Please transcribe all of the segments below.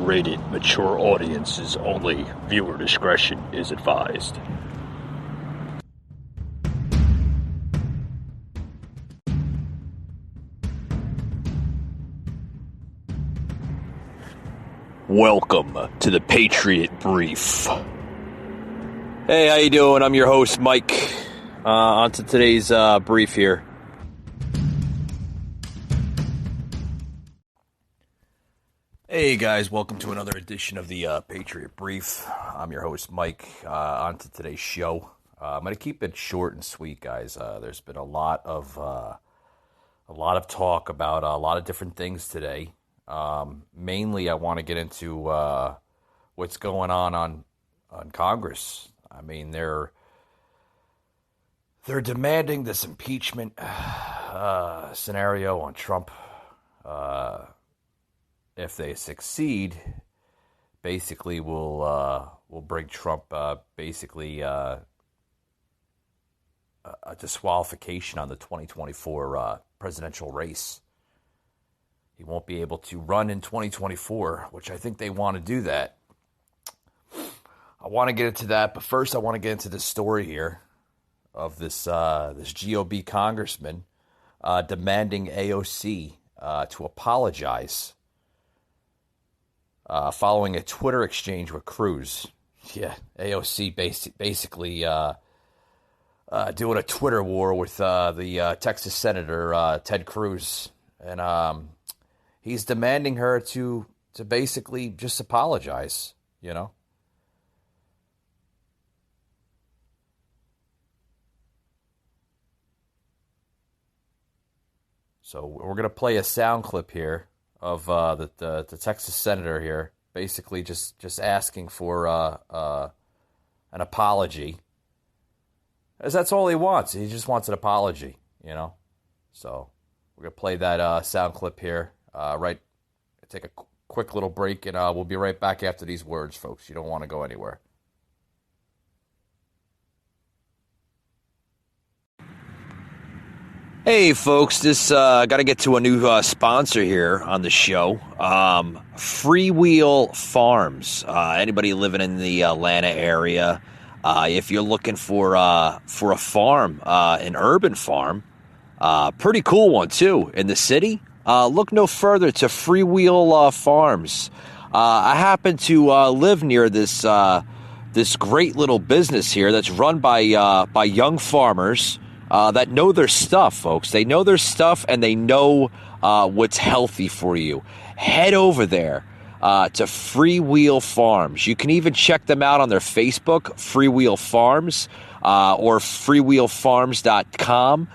rated mature audiences only. Viewer discretion is advised. Welcome to the Patriot Brief. Hey, how you doing? I'm your host, Mike. On to today's brief here. Hey guys, welcome to another edition of the Patriot Brief. I'm your host, Mike. On to today's show. I'm going to keep it short and sweet, guys. There's been a lot of talk about a lot of different things today. Mainly, I want to get into what's going on Congress. I mean, they're demanding this impeachment scenario on Trump. If they succeed, basically will bring Trump a disqualification on the 2024 presidential race. He won't be able to run in 2024, which I think they want to do that. I want to get into that, but first I want to get into this story here of this GOP congressman demanding AOC to apologize following a Twitter exchange with Cruz. Yeah, AOC basically doing a Twitter war with the Texas Senator Ted Cruz, and he's demanding her to basically just apologize, you know. So we're going to play a sound clip here of the Texas senator here, basically just asking for an apology. As that's all he wants. He just wants an apology, you know. So we're going to play that sound clip here. Take a quick little break, and we'll be right back after these words, folks. You don't want to go anywhere. Hey, folks, this got to get to a new sponsor here on the show. Freewheel Farms. Anybody living in the Atlanta area, if you're looking for a farm, an urban farm, pretty cool one too in the city. Look no further to Freewheel Farms. I happen to live near this great little business here that's run by young farmers that know their stuff, folks. They know their stuff, and they know what's healthy for you. Head over there to Freewheel Farms. You can even check them out on their Facebook, Freewheel Farms, or freewheelfarms.com.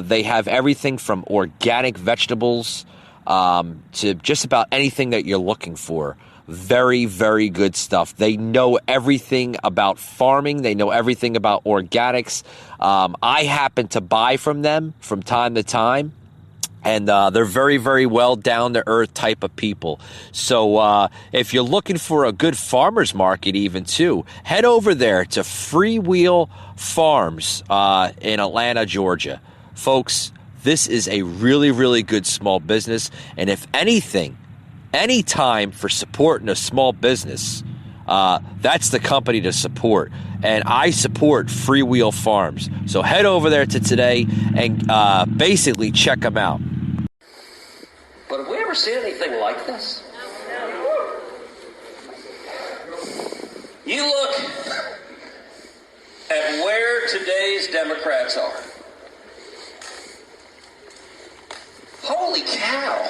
They have everything from organic vegetables to just about anything that you're looking for. Very, very good stuff. They know everything about farming. They know everything about organics. I happen to buy from them from time to time. And they're very, very well down-to-earth type of people. So if you're looking for a good farmer's market even too, head over there to Freewheel Farms in Atlanta, Georgia. Folks, this is a really, really good small business. And if anything, any time for supporting a small business, that's the company to support. And I support Freewheel Farms. So head over there to today and basically check them out. But have we ever seen anything like this? You look at where today's Democrats are. Holy cow.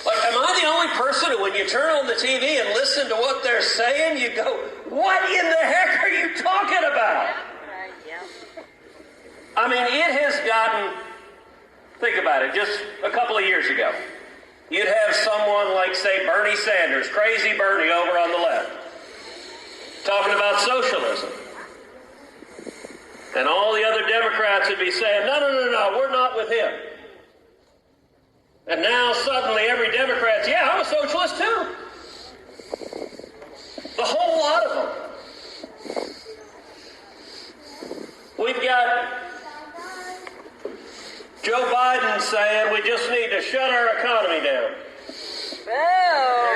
Like, am I the only person who, when you turn on the TV and listen to what they're saying, you go, what in the heck are you talking about? I mean, it has gotten, think about it, just a couple of years ago, you'd have someone like, say, Bernie Sanders, crazy Bernie over on the left, talking about socialism. And all the other Democrats would be saying, no, we're not with him. And now suddenly every Democrat's, yeah, I'm a socialist too. The whole lot of them. We've got Joe Biden saying we just need to shut our economy down. Oh.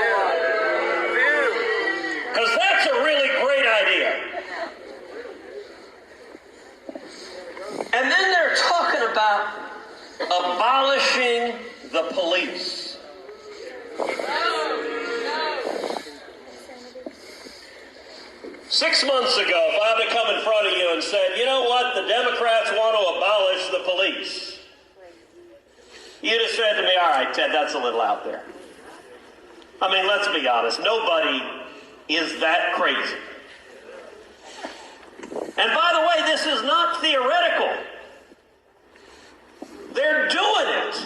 about abolishing the police. Six months ago, if I had to come in front of you and said, you know what, the Democrats want to abolish the police, you'd have said to me, all right, Ted, that's a little out there. I mean, let's be honest, nobody is that crazy. And by the way, this is not theoretical. They're doing it.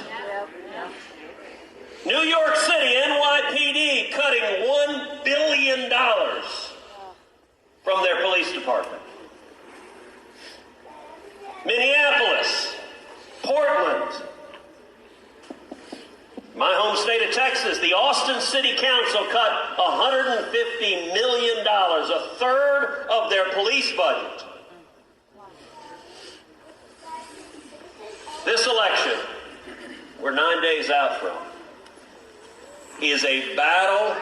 New York City, NYPD, cutting $1 billion from their police department. Minneapolis, Portland, my home state of Texas, the Austin City Council cut $150 million, a third of their police budget. This election, we're 9 days out from, is a battle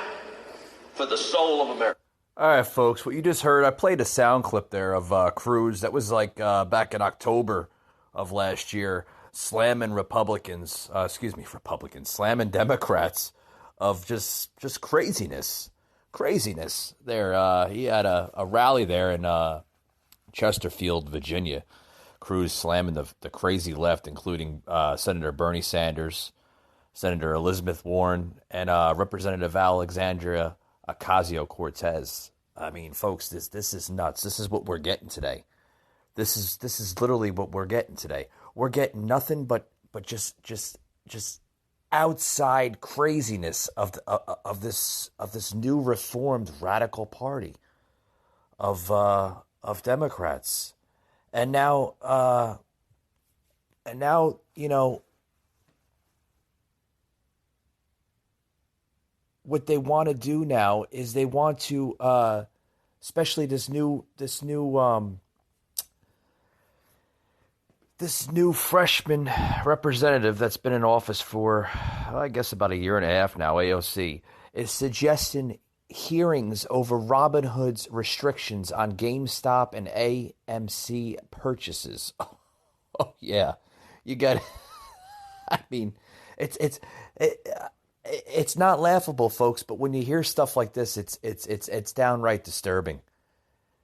for the soul of America. All right, folks, what you just heard, I played a sound clip there of Cruz. That was like back in October of last year, slamming slamming Democrats of just craziness there. He had a rally there in Chesterfield, Virginia. Cruz slamming the crazy left, including Senator Bernie Sanders, Senator Elizabeth Warren, and Representative Alexandria Ocasio-Cortez. I mean, folks, this is nuts. This is what we're getting today. This is literally what we're getting today. We're getting nothing but just outside craziness of this new reformed radical party of Democrats. And now, you know, what they want to do now is they want to, especially this new freshman representative that's been in office for, I guess, about a year and a half now, AOC, is suggesting hearings over Robinhood's restrictions on GameStop and AMC purchases. Oh yeah, you got. I mean, it's not laughable, folks. But when you hear stuff like this, it's downright disturbing.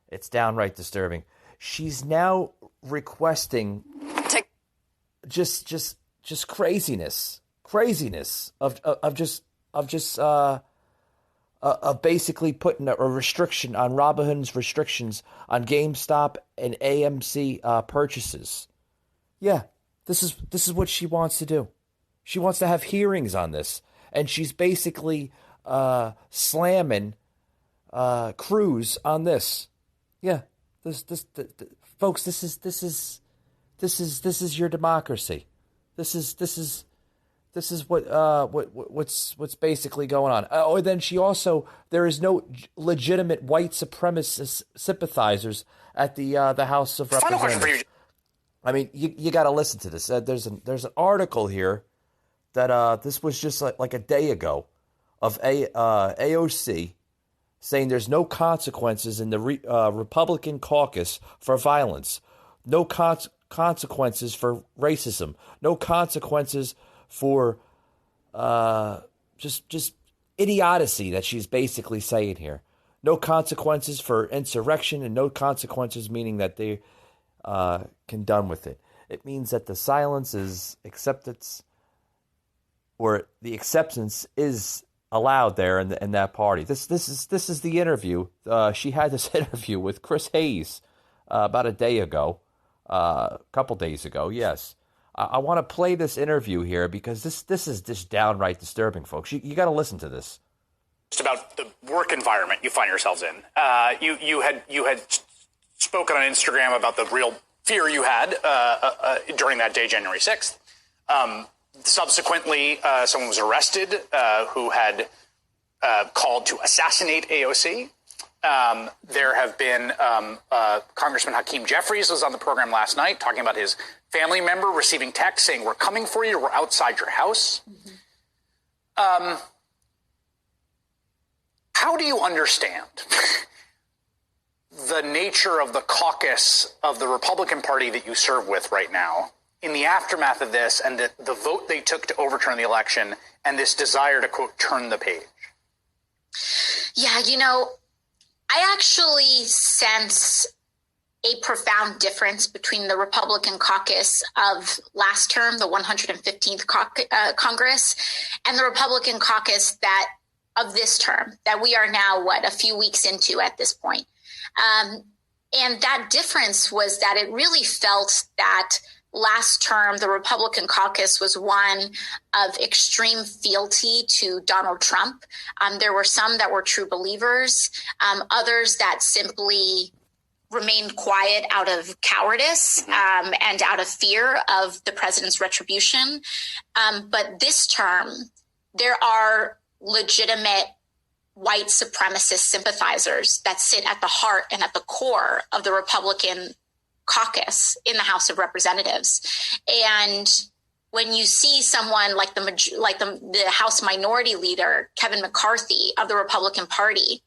It's downright disturbing. She's now requesting just craziness of basically putting a restriction on Robinhood's restrictions on GameStop and AMC purchases. Yeah, this is what she wants to do. She wants to have hearings on this, and she's basically slamming Cruz on this. Yeah, folks, this is your democracy. This is what's basically going on. Or then there is no legitimate white supremacist sympathizers at the House of Representatives. Final question for you. I mean, you got to listen to this. There's an article here that this was just like a day ago of AOC saying there's no consequences in the Republican caucus for violence, no consequences for racism, no consequences for just idiocy that she's basically saying here. No consequences for insurrection, and no consequences meaning that they can done with it. It means that the silence is acceptance, or the acceptance is allowed there in that party. This is the interview. She had this interview with Chris Hayes about a day ago, a couple days ago. Yes. I want to play this interview here because this is just downright disturbing, folks. You got to listen to this. Just about the work environment you find yourselves in. You had spoken on Instagram about the real fear you had during that day, January 6th. Subsequently, someone was arrested who had called to assassinate AOC. There have been Congressman Hakeem Jeffries was on the program last night talking about his family member receiving text saying, "We're coming for you. We're outside your house." Mm-hmm. How do you understand the nature of the caucus of the Republican Party that you serve with right now in the aftermath of this and the vote they took to overturn the election and this desire to, quote, turn the page? Yeah, I actually sense a profound difference between the Republican caucus of last term, the 115th Congress, and the Republican caucus of this term that we are now, a few weeks into at this point. And that difference was that it really felt that last term, the Republican caucus was one of extreme fealty to Donald Trump. There were some that were true believers, others that simply remained quiet out of cowardice and out of fear of the president's retribution. But this term, there are legitimate white supremacist sympathizers that sit at the heart and at the core of the Republican caucus in the House of Representatives. And when you see someone like the House Minority Leader, Kevin McCarthy of the Republican Party,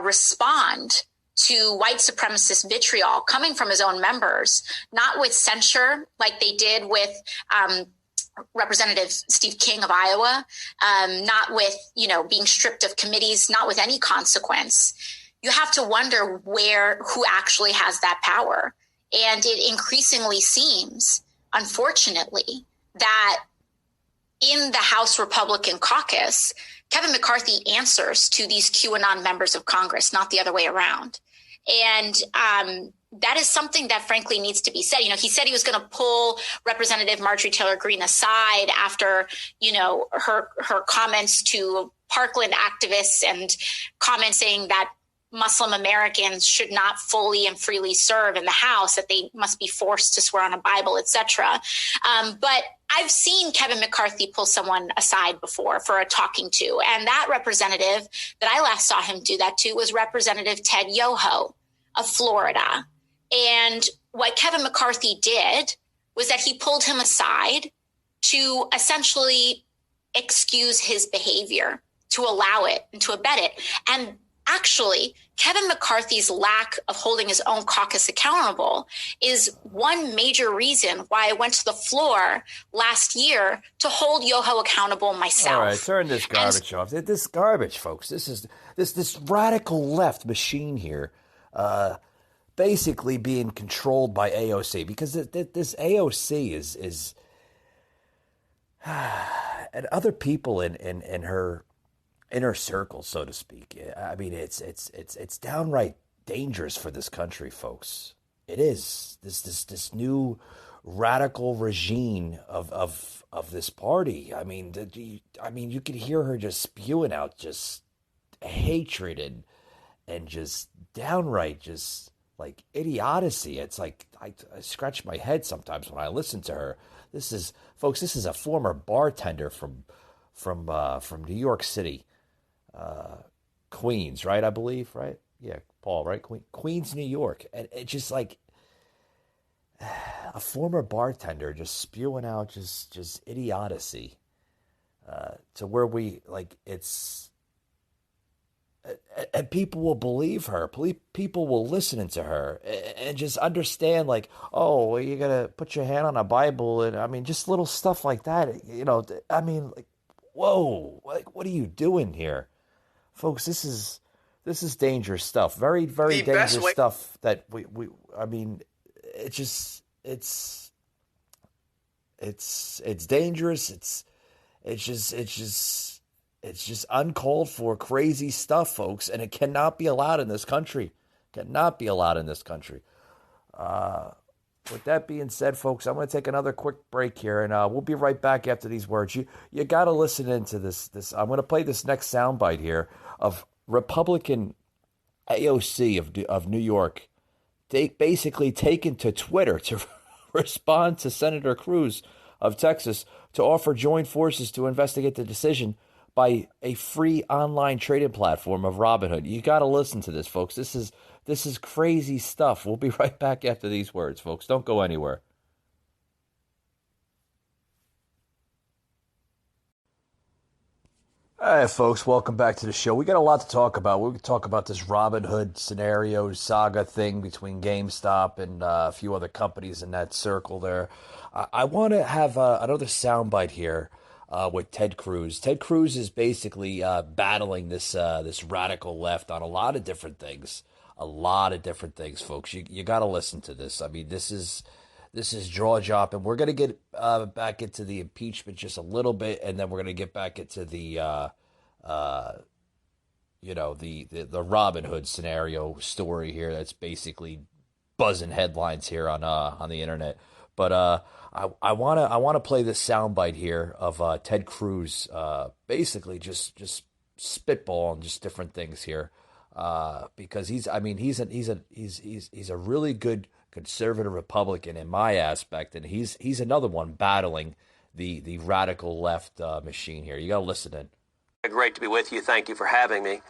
respond to white supremacist vitriol coming from his own members, not with censure like they did with Representative Steve King of Iowa, not with, being stripped of committees, not with any consequence. You have to wonder who actually has that power. And it increasingly seems, unfortunately, that in the House Republican caucus, Kevin McCarthy answers to these QAnon members of Congress, not the other way around. And that is something that frankly needs to be said. He said he was going to pull Representative Marjorie Taylor Greene aside after, her comments to Parkland activists and comments saying that Muslim Americans should not fully and freely serve in the House, that they must be forced to swear on a Bible, etc. But I've seen Kevin McCarthy pull someone aside before for a talking to. And that representative that I last saw him do that to was Representative Ted Yoho of Florida. And what Kevin McCarthy did was that he pulled him aside to essentially excuse his behavior, to allow it and to abet it. And actually, Kevin McCarthy's lack of holding his own caucus accountable is one major reason why I went to the floor last year to hold Yoho accountable myself. All right, turn this garbage off. This garbage, folks. This is this radical left machine here, basically being controlled by AOC, because this AOC is and other people in her inner circle, so to speak. I mean, it's downright dangerous for this country, folks. It is this new radical regime of this party. I mean, you could hear her just spewing out just hatred and just downright just like idiocy. It's like I scratch my head sometimes when I listen to her. This is a former bartender from New York City. Queens, right? I believe, right? Yeah, Paul, right? Queens, New York. And it's just like a former bartender just spewing out just idiocy to where we like it's and people will believe her. People will listen to her and just understand like, oh, well, you got to put your hand on a Bible. And I mean, just little stuff like that, I mean, like, whoa, like, what are you doing here? Folks, this is dangerous stuff. Very, very dangerous stuff that we I mean, it's dangerous. It's just uncalled for crazy stuff, folks, and it cannot be allowed in this country. Cannot be allowed in this country. With that being said, folks, I'm going to take another quick break here, and we'll be right back after these words. You got to listen into this. I'm going to play this next soundbite here of Republican AOC of New York, basically taken to Twitter to respond to Senator Cruz of Texas to offer joint forces to investigate the decision by a free online trading platform of Robinhood. You got to listen to this, folks. This is crazy stuff. We'll be right back after these words, folks. Don't go anywhere. All right, folks, welcome back to the show. We got a lot to talk about. We're going to talk about this Robin Hood scenario saga thing between GameStop and a few other companies in that circle there. I want to have another soundbite here with Ted Cruz. Ted Cruz is basically battling this radical left on a lot of different things. A lot of different things, folks. You got to listen to this. I mean, this is jaw dropping. We're going to get back into the impeachment just a little bit, and then we're going to get back into the the Robin Hood scenario story here. That's basically buzzing headlines here on the internet. But I wanna play this soundbite here of Ted Cruz basically just spitballing just different things here because he's a really good conservative Republican in my aspect, and he's another one battling the radical left machine here. You got to listen in. Great to be with you. Thank you for having me.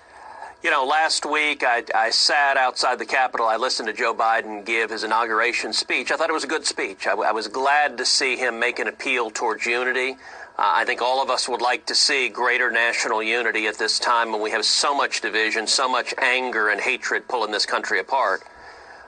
You know, last week I sat outside the Capitol. I listened to Joe Biden give his inauguration speech. I thought it was a good speech. I was glad to see him make an appeal towards unity. I think all of us would like to see greater national unity at this time when we have so much division, so much anger and hatred pulling this country apart.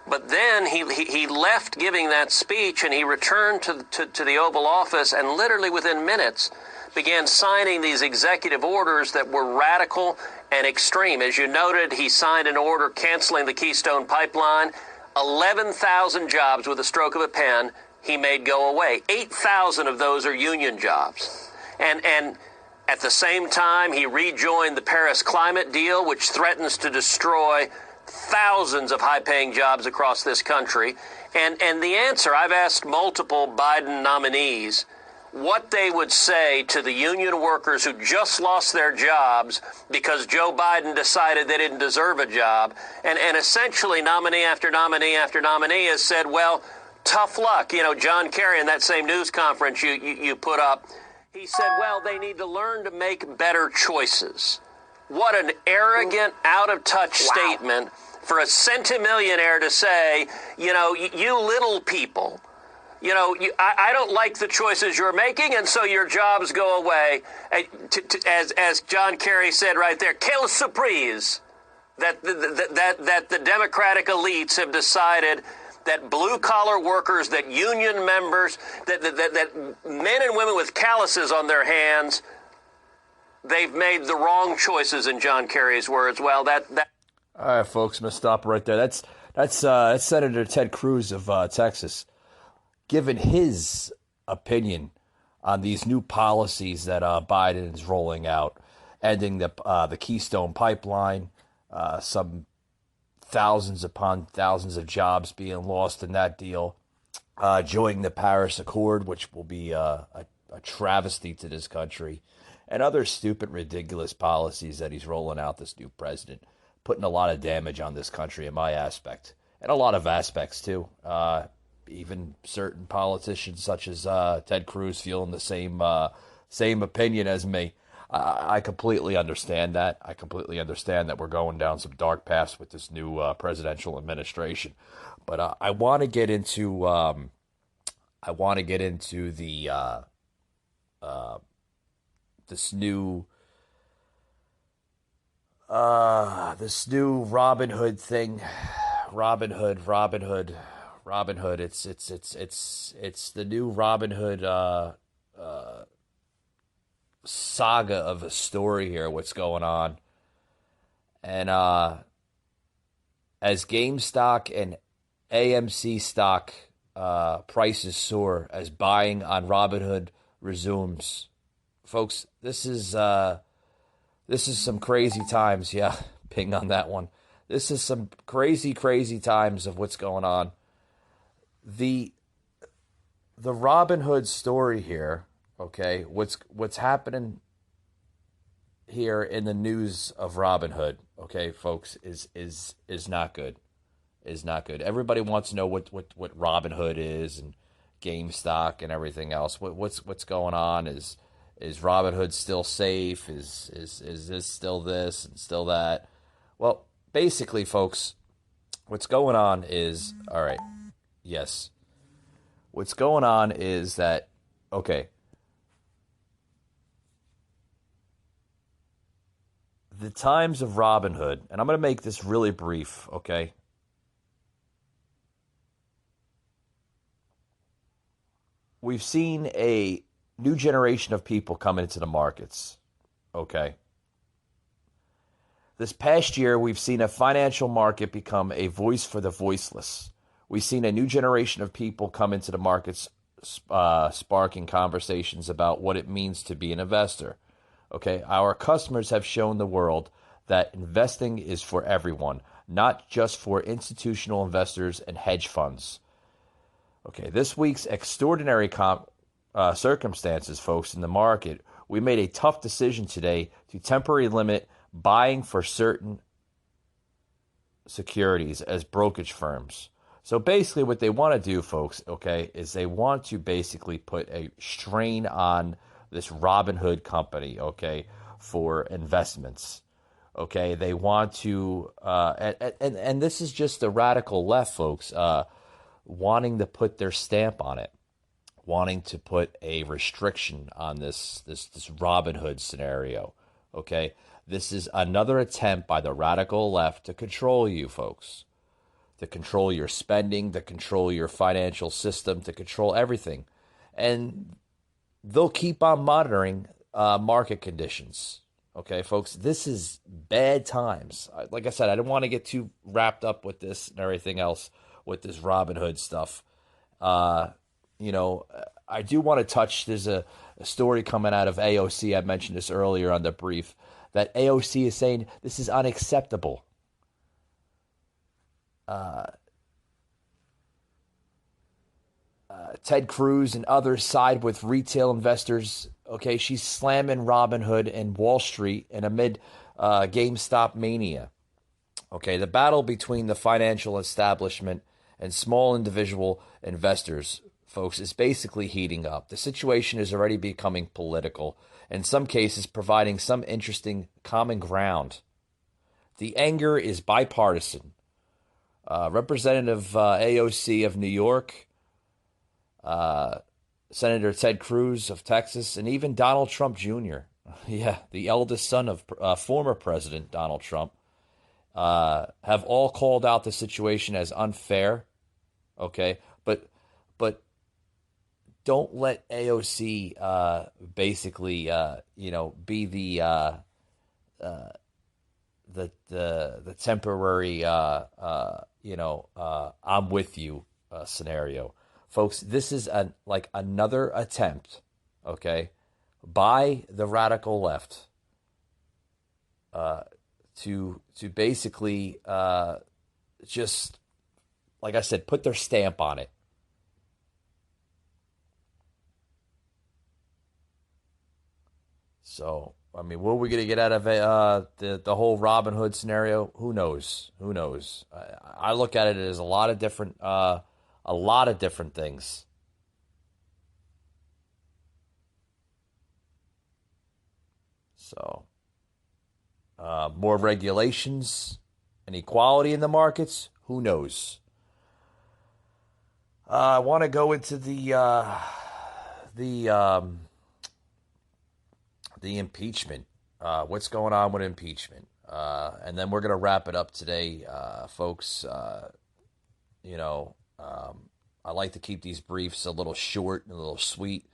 But then he left giving that speech, and he returned to the Oval Office, and literally within minutes began signing these executive orders that were radical and extreme. As you noted, he signed an order canceling the Keystone Pipeline. 11,000 jobs with a stroke of a pen he made go away. 8,000 of those are union jobs. And at the same time, he rejoined the Paris climate deal, which threatens to destroy thousands of high-paying jobs across this country. And the answer, I've asked multiple Biden nominees what they would say to the union workers who just lost their jobs because Joe Biden decided they didn't deserve a job. And essentially nominee after nominee after nominee has said, well, tough luck. You know, John Kerry in that same news conference you put up, he said, well, they need to learn to make better choices. What an arrogant, out-of-touch statement for a centimillionaire to say, you know, you little people, you know, I don't like the choices you're making, and so your jobs go away. As John Kerry said right there, quelle surprise that the Democratic elites have decided that blue-collar workers, that union members, that men and women with calluses on their hands, they've made the wrong choices, in John Kerry's words. Well, that. All right, folks, I'm gonna stop right there. That's Senator Ted Cruz of Texas, giving his opinion on these new policies that Biden is rolling out, ending the Keystone Pipeline, some thousands upon thousands of jobs being lost in that deal, joining the Paris Accord, which will be a travesty to this country, and other stupid, ridiculous policies that he's rolling out, this new president, putting a lot of damage on this country in my aspect, and a lot of aspects too. Even certain politicians such as Ted Cruz feeling the same opinion as me. I completely understand that. I completely understand that we're going down some dark paths with this new presidential administration. But I want to get into the this new Robin Hood thing. Robin Hood. It's the new Robin Hood saga of a story here. What's going on? And as GameStop and AMC stock prices soar as buying on Robinhood resumes, folks, this is some crazy times. Yeah, ping on that one. This is some crazy times of what's going on. The Robin Hood story here, okay? What's happening here in the news of Robin Hood, okay, folks, is not good. Is not good. Everybody wants to know what Robin Hood is and GameStop and everything else. What's going on? Is Robin Hood still safe? Is this still this and still that? Well, basically, folks, what's going on is, all right, yes. What's going on is that, okay, the times of Robinhood, and I'm going to make this really brief, okay? We've seen a new generation of people come into the markets, okay? This past year, we've seen a financial market become a voice for the voiceless. We've seen a new generation of people come into the markets, sparking conversations about what it means to be an investor. Okay, our customers have shown the world that investing is for everyone, not just for institutional investors and hedge funds. Okay, this week's extraordinary circumstances, folks, in the market, we made a tough decision today to temporarily limit buying for certain securities as brokerage firms. So basically what they want to do, folks, okay, is they want to basically put a strain on this Robinhood company, okay, for investments. Okay, they want to, and this is just the radical left, folks, wanting to put their stamp on it, wanting to put a restriction on this Robinhood scenario. Okay, this is another attempt by the radical left to control you, folks, to control your spending, to control your financial system, to control everything, and they'll keep on monitoring market conditions. Okay, folks, this is bad times. Like I said, I don't want to get too wrapped up with this and everything else with this Robinhood stuff. I do want to touch, there's a story coming out of AOC, I mentioned this earlier on the brief, that AOC is saying this is unacceptable. Ted Cruz and others side with retail investors. Okay, she's slamming Robinhood and Wall Street and amid GameStop mania. Okay, the battle between the financial establishment and small individual investors, folks, is basically heating up. The situation is already becoming political, in some cases providing some interesting common ground. The anger is bipartisan. Representative AOC of New York, Senator Ted Cruz of Texas, and even Donald Trump Jr., yeah, the eldest son of former President Donald Trump, have all called out the situation as unfair. Okay, but don't let AOC basically be the temporary I'm with you scenario. Folks, this is another attempt, okay, by the radical left to basically just, like I said, put their stamp on it. So, I mean, what are we going to get out of the whole Robinhood scenario? Who knows? Who knows? I look at it as a lot of different things. So, more regulations and equality in the markets? Who knows? I want to go into the impeachment. What's going on with impeachment? And then we're going to wrap it up today, folks. I like to keep these briefs a little short and a little sweet,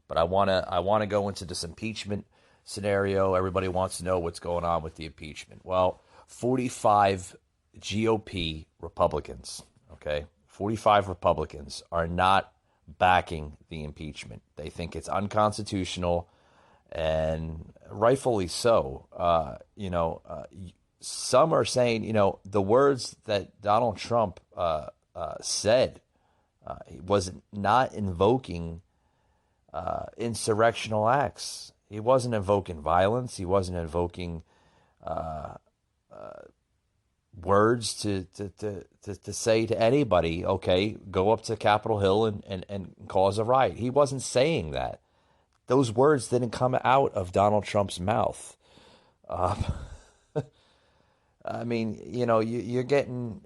but I want to go into this impeachment scenario. Everybody wants to know what's going on with the impeachment. Well, 45 GOP Republicans, okay, 45 Republicans are not backing the impeachment. They think it's unconstitutional, and rightfully so. Some are saying, the words that Donald Trump said, he was not invoking insurrectional acts. He wasn't invoking violence. He wasn't invoking words to say to anybody, okay, go up to Capitol Hill and cause a riot. He wasn't saying that. Those words didn't come out of Donald Trump's mouth. I mean, you're getting,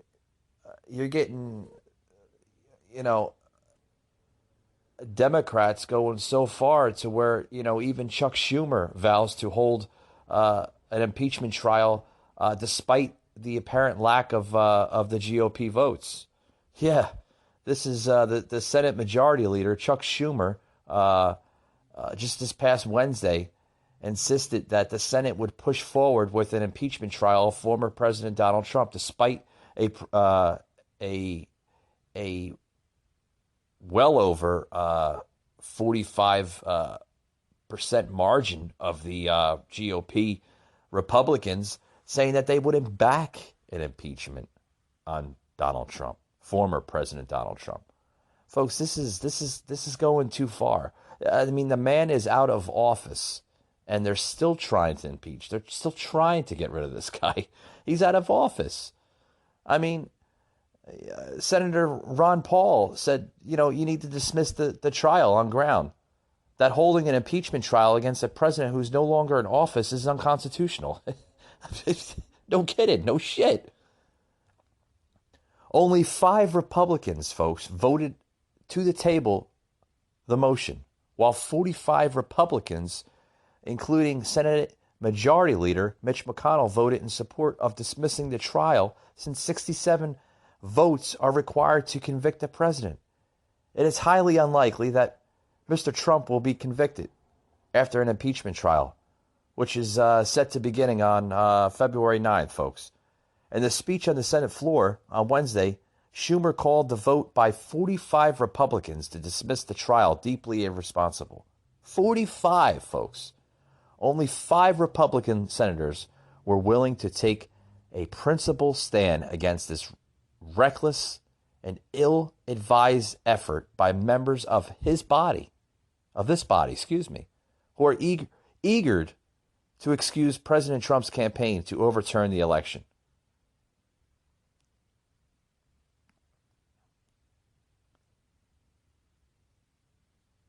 Democrats going so far to where, even Chuck Schumer vows to hold an impeachment trial despite the apparent lack of the GOP votes. Yeah, this is the Senate Majority Leader, Chuck Schumer, just this past Wednesday, insisted that the Senate would push forward with an impeachment trial of former President Donald Trump, despite a well over 45% margin of the GOP Republicans saying that they wouldn't back an impeachment on Donald Trump, former President Donald Trump. Folks, this is going too far. I mean, the man is out of office, and they're still trying to impeach. They're still trying to get rid of this guy. He's out of office. I mean, Senator Ron Paul said, you need to dismiss the trial on ground that holding an impeachment trial against a president who's no longer in office is unconstitutional. No kidding, no shit. Only 5 Republicans, folks, voted to the table the motion, while 45 Republicans, including Senate Majority Leader Mitch McConnell, voted in support of dismissing the trial, since 67 votes are required to convict the president. It is highly unlikely that Mr. Trump will be convicted after an impeachment trial, which is set to begin on February 9th, folks. In the speech on the Senate floor on Wednesday, Schumer called the vote by 45 Republicans to dismiss the trial deeply irresponsible. 45, folks. Only 5 Republican senators were willing to take a principled stand against this reckless and ill-advised effort by members of this body, who are eager to excuse President Trump's campaign to overturn the election.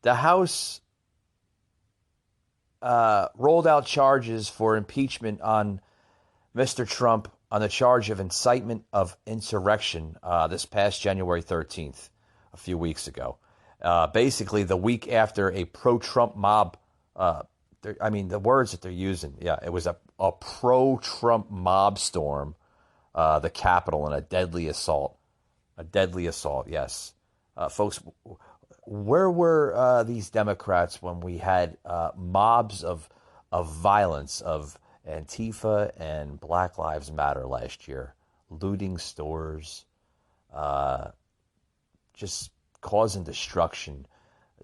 The House rolled out charges for impeachment on Mr. Trump on the charge of incitement of insurrection this past January 13th, a few weeks ago. Basically, the week after a pro-Trump mob, the words that they're using, it was a pro-Trump mob storm, the Capitol, and a deadly assault. Yes. Folks, where were these Democrats when we had mobs of violence, of Antifa and Black Lives Matter last year, looting stores, just causing destruction,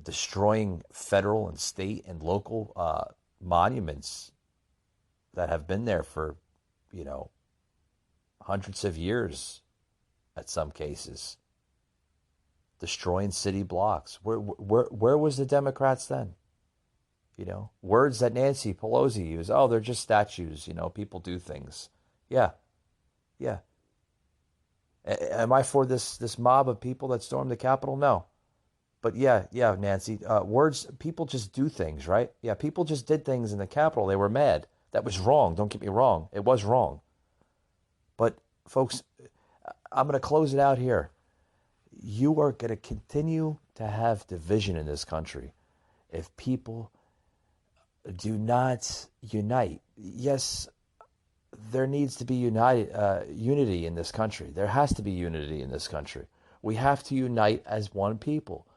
destroying federal and state and local monuments that have been there for, hundreds of years at some cases, destroying city blocks. Where was the Democrats then? Words that Nancy Pelosi used. Oh, they're just statues. People do things. Yeah. Am I for this mob of people that stormed the Capitol? No. But yeah, Nancy. Words, people just do things, right? Yeah, people just did things in the Capitol. They were mad. That was wrong. Don't get me wrong. It was wrong. But, folks, I'm going to close it out here. You are going to continue to have division in this country if people do not unite. Yes, there needs to be unity in this country. There has to be unity in this country. We have to unite as one people.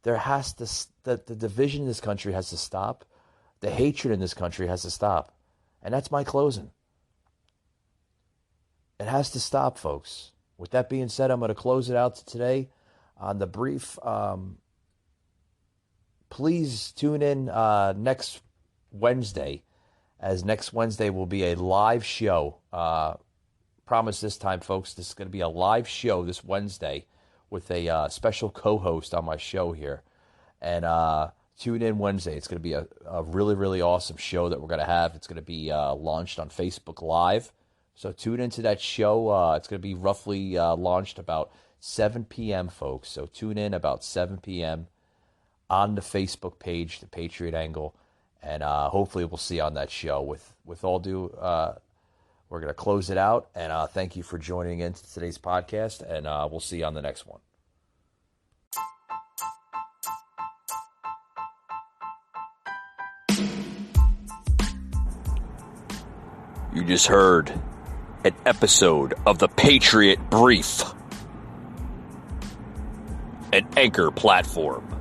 The division in this country has to stop. The hatred in this country has to stop. And that's my closing. It has to stop, folks. With that being said, I'm going to close it out today on the brief. Please tune in next Wednesday, as next Wednesday will be a live show. Promise this time, folks, this is going to be a live show this Wednesday with a special co-host on my show here. And tune in Wednesday. It's going to be a really, really awesome show that we're going to have. It's going to be launched on Facebook Live. So tune into that show. It's going to be roughly launched about 7 p.m., folks. So tune in about 7 p.m. on the Facebook page, the Patriot Angle, and hopefully we'll see you on that show. With all due, we're going to close it out, and thank you for joining in to today's podcast, and we'll see you on the next one. You just heard an episode of the Patriot Brief, an Anchor platform.